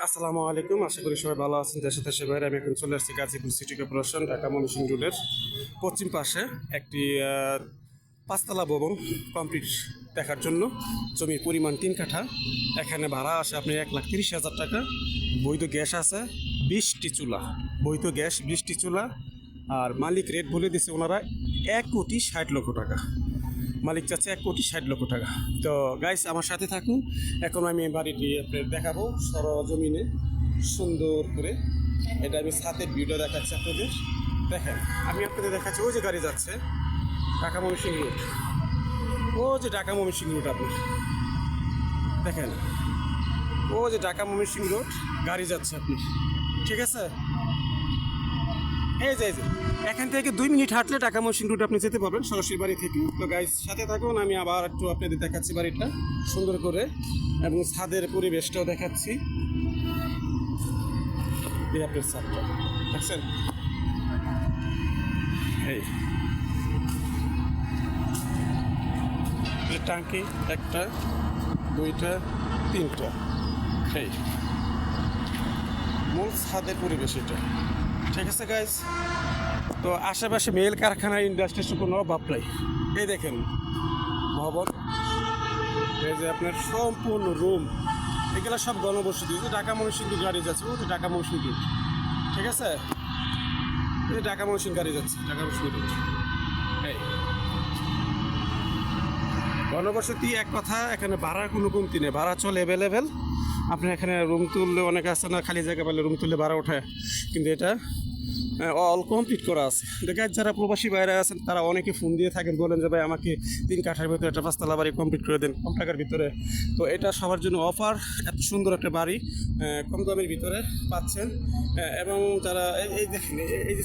আসসালামু আলাইকুম, আশা করি সবাই ভালো আছেন। দেশে দেশে বাইরে আমি এখন চলে আসছি গাজীপুর সিটি কর্পোরেশন ঢাকা ময়মনসিংহ রোডের পশ্চিম পাশে একটি পাঁচতলা ভবন কমপ্লিট দেখার জন্য। জমির পরিমাণ 3 কাঠা। এখানে ভাড়া আসে আপনি 1,30,000 টাকা। বৈধ গ্যাস আছে 20টি চুলা, বৈধ গ্যাস 20টি চুলা। আর মালিক রেট বলে দিছে ওনারা 1,60,00,000 টাকা। মালিক চাচ্ছে 1,60,00,000 টাকা। তো গাইস আমার সাথে থাকুন, এখন আমি বাড়িটি আপনাদের দেখাবো সরজমিনে সুন্দর করে। এটা আমি ছাদের ভিডিও দেখাচ্ছি আপনাদের। দেখেন, আমি আপনাদের দেখাচ্ছি ওই যে গাড়ি যাচ্ছে ঢাকা ময়মনসিংহ রোড, ও যে ঢাকা ময়মনসিংহ রোড আপনি দেখেন, ও যে ঢাকা ময়মনসিংহ রোড গাড়ি যাচ্ছে আপনি, ঠিক আছে? এই যে এখান থেকে 2 মিনিট হাঁটলে ঢাকা ময়মনসিংহ রোড আপনি যেতে পারবেন সরাসরি বাড়ি থেকে। তো গাইস সাথে থাকুন, আমি আবার একটু আপনাদের দেখাচ্ছি বাড়িটা সুন্দর করে এবং ছাদের পরিবেশটাও দেখাচ্ছি। এই আপনার ছাদটা দেখছেন, এই টাঙ্কি 1টা 2টা 3টা, এই মূল ছাদের পরিবেশ এটা, ঠিক আছে গাইস? তো আশেপাশে মেল কারখানা ইন্ডাস্ট্রির কোনো অভাব নাই। এই দেখেন ভবন, এই যে আপনার সম্পূর্ণ রুম, এগুলো সব গণবসতি। যে ঢাকা ময়মনসিংহ গাড়ি যাচ্ছে, ও তো ঢাকা ময়মনসিংহ, ঠিক আছে? এই ঢাকা ময়মনসিংহ গাড়ি যাচ্ছে, ঢাকা ময়মনসিংহ। এই গণবসতি এক কথা, এখানে ভাড়ার কোনো কমতি নেই, ভাড়া চলে অ্যাভেলেবেল। আপনি এখানে রুম তুললে অনেক আছে না, খালি জায়গা পেলে রুম তুললে ভাড়া ওঠায়, কিন্তু এটা অল কমপ্লিট করা আছে। দেখেন যারা প্রবাসী বাইরে আছেন তারা অনেকে ফোন দিয়ে থাকেন, বলেন যে ভাই আমাকে 3 কাঠার ভিতরে একটা 5তলা বাড়ি কমপ্লিট করে দেন কম টাকার ভিতরে। তো এটা সবার জন্য অফার, এত সুন্দর একটা বাড়ি কম দামের ভিতরে পাচ্ছেন। এবং যারা এই দেখেন, এই যে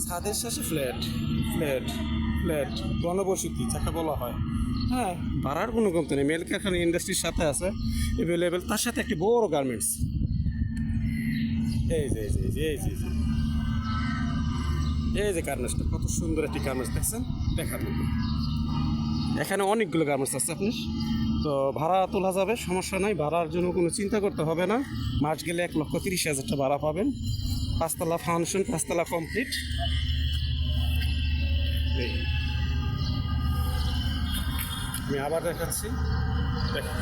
ছাদের শেষে ফ্ল্যাট ফ্ল্যাট ফ্ল্যাট গণবসতি যাকে বলা হয়। হ্যাঁ, ভাড়ার কোনো কমতি নেই, মেল কারখানা ইন্ডাস্ট্রির সাথে আছে অ্যাভেলেবেল, তার সাথে একটি বড় গার্মেন্টস। এই যে এই যে এই যে এই যে গার্মেন্টসটা, কত সুন্দর একটি গার্মেন্টস দেখছেন, দেখাবেন। এখানে অনেকগুলো গার্মেন্টস আছে আপনি, তো ভাড়া তোলা যাবে, সমস্যা নাই, ভাড়ার জন্য কোনো চিন্তা করতে হবে না। মাস গেলে 1,30,000 টাকা ভাড়া পাবেন। 5তলা ফাংশন, 5তলা কমপ্লিট। আমি আবার দেখাচ্ছি, দেখেন।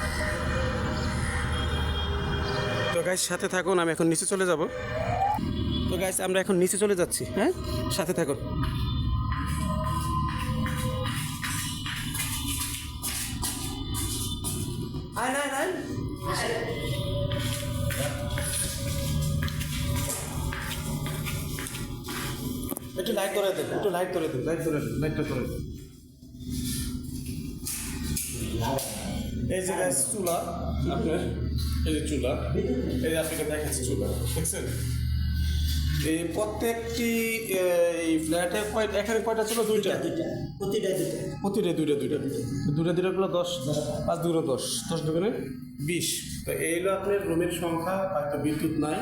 তো গাইস সাথে থাকুন, আমি এখন নিচে চলে যাব। তো গাইস আমরা এখন নিচে চলে যাচ্ছি, হ্যাঁ সাথে থাকুন। একটু লাইট ধরে দেন, একটু লাইট ধরে দেন, লাইটটা ধরে দেন। এই যে গাইস চুলা আপনার, এই যে চুলা, এই যে আপনাকে দেখাচ্ছি চুলা, দেখছেন? এই প্রত্যেকটি এই ফ্ল্যাটে এখানে কয়টা ছিল? 2টা, প্রতিটা দুইটা গুলো 10, 5 2 10, 10 দুগুণে 20। তো এই হলো আপনার রুমের সংখ্যা। হয়তো বিদ্যুৎ নাই,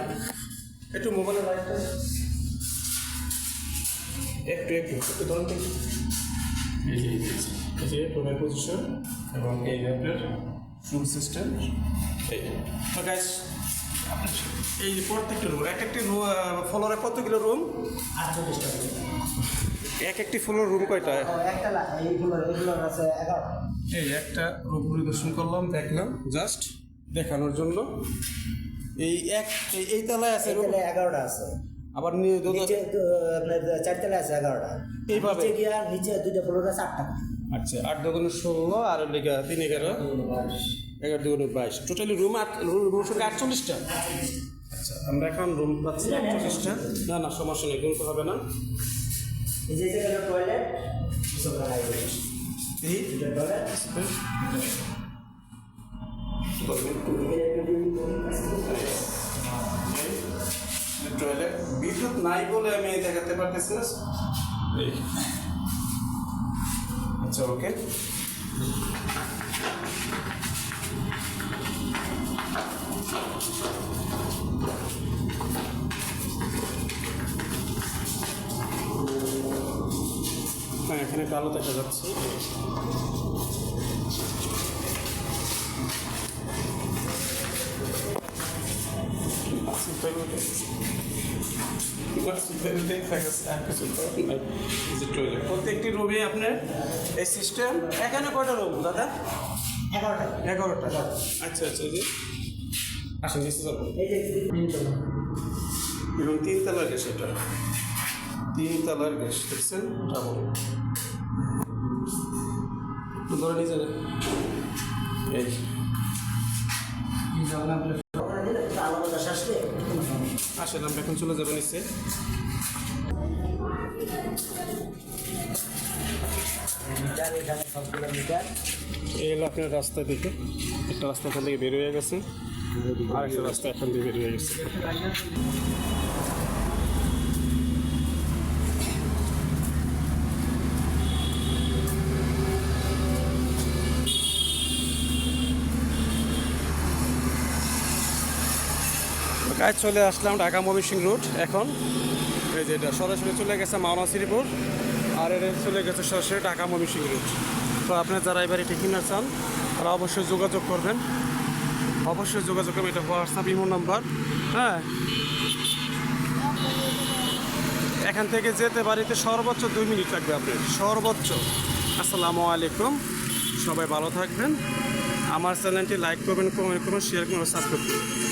একটু মোবাইলের লাইটটা একটু ধরুন দেখি। এই যে রুমের পজিশন এবং এই যে আপনার ফুল সিস্টেম। এই তো গাইস এই যে প্রত্যেকটা রুম, এক একটি ফ্লোরে কতগুলো রুম? 48টা। এক একটি ফ্লোর রুম কয়টা? এই একটা রুম পরিদর্শন করলাম, দেখলাম জাস্ট দেখানোর জন্য। এই তলায় আছে, 11টা আছে। আবার নিচে আপনার 4 তলায় আছে 11টা। এইভাবে নিচে 2টা ফ্লোর আছে 8টা। আচ্ছা, 8 দুগুণে 16 আর 3 11 11 দুগুণে 22, টোটালি রুম রুম সংখ্যা 48টা। আচ্ছা, আমরা এখন রুম পাচ্ছি 48টা। না সমস্যা নেই, গুনতে হবে না। এই যে টয়লেট, এই টয়লেট টয়লেট। বিদ্যুৎ নাই বলে আমি দেখাতে পারতেছি না। আচ্ছা ওকে, হ্যাঁ এখানে কালো দেখা যাচ্ছে। প্রত্যেকটি রুমে আপনার এই সিস্টেম। এখানে কয়টা রুম দাদা? 11টা। 11টা। আচ্ছা আচ্ছা, জি আসেন নিচে যাবো। এই যে তিনতলা। এবং 3 তলার গ্যাস, এটা 3 তলার গ্যাস দেখছেন, ডাবল ধরে নিয়ে যাবে। এই আলো বাতাস আসলে আসেন, আমরা এখন চলে যাবো নিচে। মিটার, এখানে সবগুলো মিটার। এই হলো আপনার রাস্তা দিকে, একটা রাস্তা এখান থেকে বের হয়ে গেছে, আর একটা রাস্তা এখান থেকে বের হয়ে গেছে। কাজ চলে আসলাম ঢাকা ময়মনসিংহ রুট। এখন এই যে এটা সরাসরি চলে গেছে মাওনা শ্রীপুর, আর এটা চলে গেছে সরাসরি ঢাকা ময়মনসিংহ রুট। তো আপনার যারা এবারে কিনা চান তারা অবশ্যই যোগাযোগ করবেন, অবশ্যই যোগাযোগ করবেন। এটা হোয়াটসঅ্যাপ ইমো নাম্বার। হ্যাঁ, এখান থেকে যেতে বাড়িতে সর্বোচ্চ 2 মিনিট লাগবে আপনার, সর্বোচ্চ। আসসালামু আলাইকুম, সবাই ভালো থাকবেন। আমার চ্যানেলটি লাইক করবেন, কমেন্ট করবেন, শেয়ার করবেন, সাবস্ক্রাইব করবেন।